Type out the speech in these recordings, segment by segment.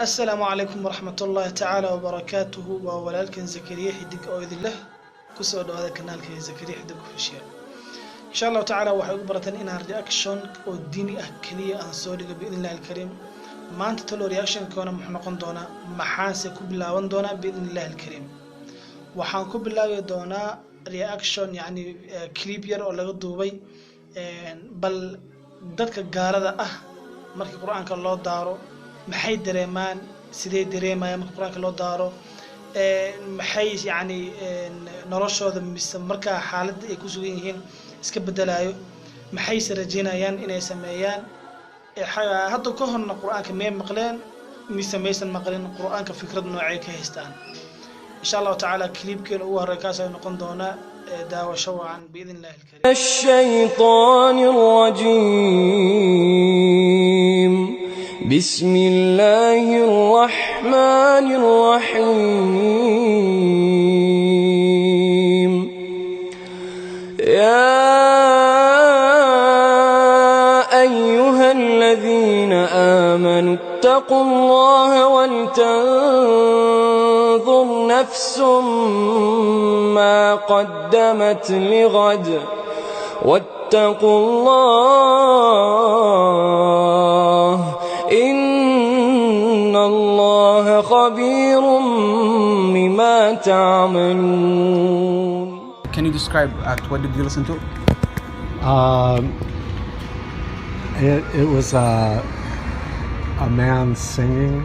السلام عليكم ورحمة الله تعالى وبركاته وولالكن زكريا حدق أو إذن له كسود هذا كنال كي زكريا حدق في الشيء إن شاء الله تعالى وحيق برتن إن رياكشن أو ديني أكلية عن سوري بإذن الله الكريم ما أنت تلو رياكشن كونا محنقون دونا محاسة كبلاون دونا بإذن الله الكريم وحان كبلاو دونا رياكشن يعني كليبير أو لغة دوبي بل دادك قالة markii quraanka loo daaro maxay dareemaan sidee dareemayaan markii quraanka loo daaro maxay yani noloshooda mise marka xaaladda ay ku sugan yihiin iska bedelayo maxay rajeynayaan inay sameeyaan hadda ka horna quraanka may maqleen mise maysan maqleen quraanka fikrad noocay ka haystaan insha Allah ta'ala clipkeen ugu horeeya kaas ay noqon doona daawo shawaan باذن الله الكريم الشيطان الرجيم بسم الله الرحمن الرحيم يا أيها الذين آمنوا اتقوا الله ولتنظر نفس ما قدمت لغد واتقوا الله إن الله خبير بما تعملون. Can you describe what did you listen to? It was a man singing,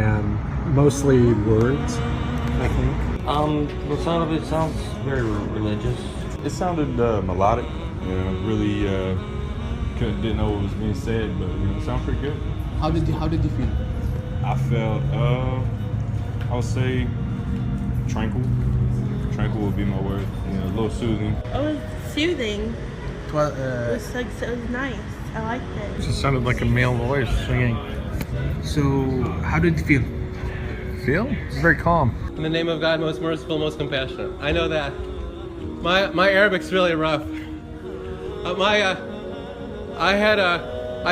and mostly words, I think. The sound of it sounds very religious. It sounded melodic. Really didn't know what was being said, but it sounded pretty good. How did you feel? I felt I would say tranquil. Tranquil would be my word. A little soothing. It was soothing. It was, It was nice. I liked it. It just sounded like a male voice singing. so how did you feel? Feel? It's very calm. In the name of God, most merciful, most compassionate. I know that. My Arabic's really rough.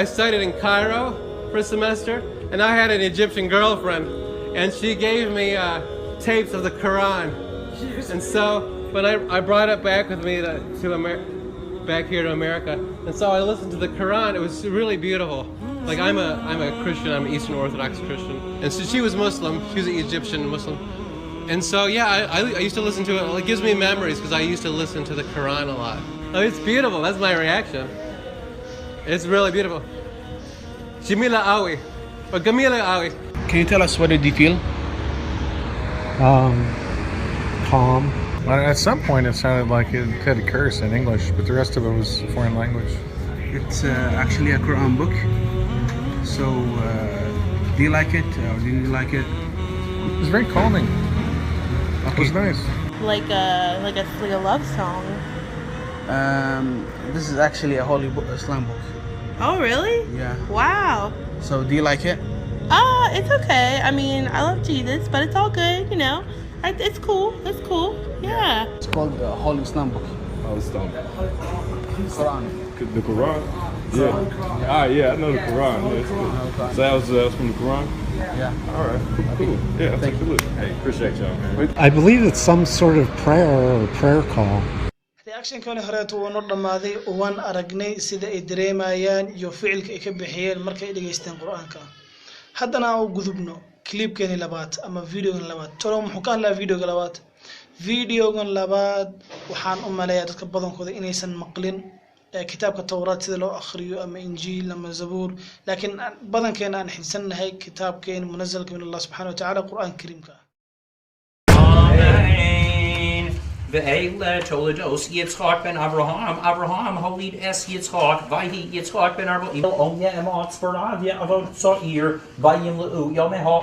I studied in Cairo for a semester, and I had an Egyptian girlfriend, and she gave me tapes of the Quran. And so, when I brought it back with me back here to America, and so I listened to the Quran. It was really beautiful. Like I'm a Christian. I'm an Eastern Orthodox Christian, and so she was Muslim. She was an Egyptian Muslim, and so yeah, I used to listen to it. It gives me memories because I used to listen to the Quran a lot. Oh, it's beautiful. That's my reaction. It's really beautiful. Jamila Awi, or Gamila Awi. Can you tell us what did you feel? Calm. At some point it sounded like it had a curse in English, but the rest of it was a foreign language. It's actually a Quran book. So do you like it or didn't you like it? It was very calming. It was nice. Like a love song. This is actually a holy book, Islam book. Oh really? Yeah. Wow. So do you like it? It's okay. I mean, I love Jesus, but it's all good, you know. It's cool. It's cool. Yeah. It's called the Holy Islam book. Quran. The Quran? Yeah. Yeah, I know the Quran. Yeah, it's cool. So that was from the Quran? Yeah. All right, cool. Yeah, I'll take a look. Hey, appreciate y'all, man. I believe it's some sort of prayer or prayer call. reaction kan horeeto wuu dhamaaday waan aragnay sida ay dareemayaan iyo ficilka ay ka bixiyeen markay ay dhageysteen quraanka haddana aan u gudubno clipkeeni labaad ama videogan labaad tolo muxuu ka hadlaa videogan labaad waxaan u maleeyaa dadka badankooda inaysan maqlin kitaabka tawraad sida loo akhriyo ama injiil ama zabuur laakiin badankeena aan xilsanahay kitaabkeen munazalka min Allah subhanahu wa ta'ala quraan kariimka Ve'ele Toledos Yitzchak ben Abraham holid es Yitzchak Vahi Yitzchak ben Abraham Omya Emot Sporavia Avot Sa'ir Vayim Le'u Yomeha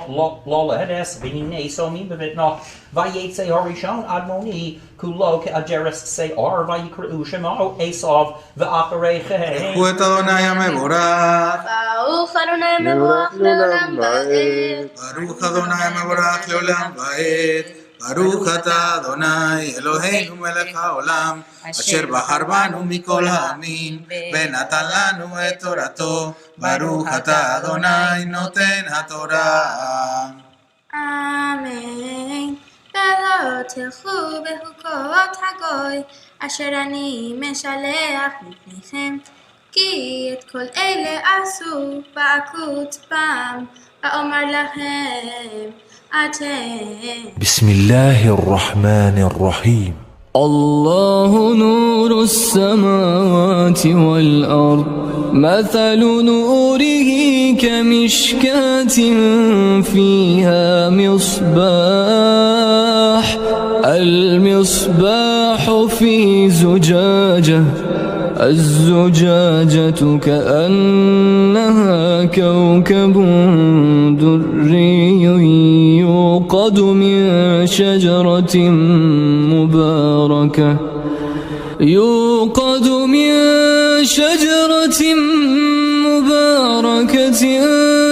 Loledes Vine Somi Bevitna Vayetze Harishon Admoni Kulo Ke'ajeres Se'ar Vayikru Shemao Esav Ve'achareche Echut Adonai Mevorach Baruch Adonai Mevorach Leolam Va'ed Baruch Adonai Mevorach Leolam Va'ed ברוך אתה אדוני אלוהינו מלך העולם אשר בחר בנו מכל העמים ונתן לנו את תורתו ברוך אתה אדוני נותן התורה. אמן. ולא תלכו בחוקות הגוי אשר אני משלח לפניכם כי את כל אלה עשו בעקות בם ואומר לכם אתם. بسم الله الرحمن الرحيم. الله نور السماوات والأرض مثل نوره كمشكاة فيها مصباح المصباح في زجاجة الزجاجة كأنها كوكب دري يوقد من شجرة مباركة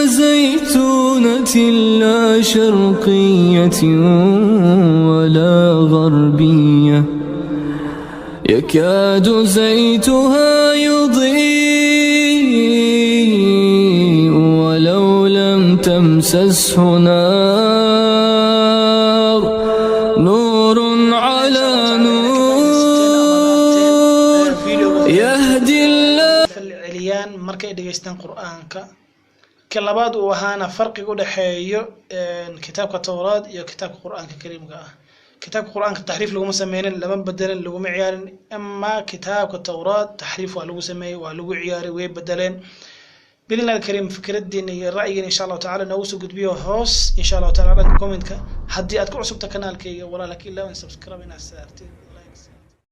زيتونة لا شرقية ولا غربية يكاد زيتها يضيء ولو لم تمسسه نار نور على نور يهدي الله العليان markay dhageystaan quraanka ka labaad uu ahaana farqiga u dhaxeeyo kitaabka tawraad iyo kitaabka quraanka kariimka ah كتاب القرآن التحريف لو مسمينا لما بدلن لو معيار أما كتاب التوراة تحريف ولو سمي ولو عيار ويبدلن بإذن الله الكريم فكرة دينية رأيي إن شاء الله تعالى نوسو قد بيه هوس إن شاء الله تعالى كومنت حدي أتكو عصبت قناتك ولا لك إلا وإن سبسكرايب الناس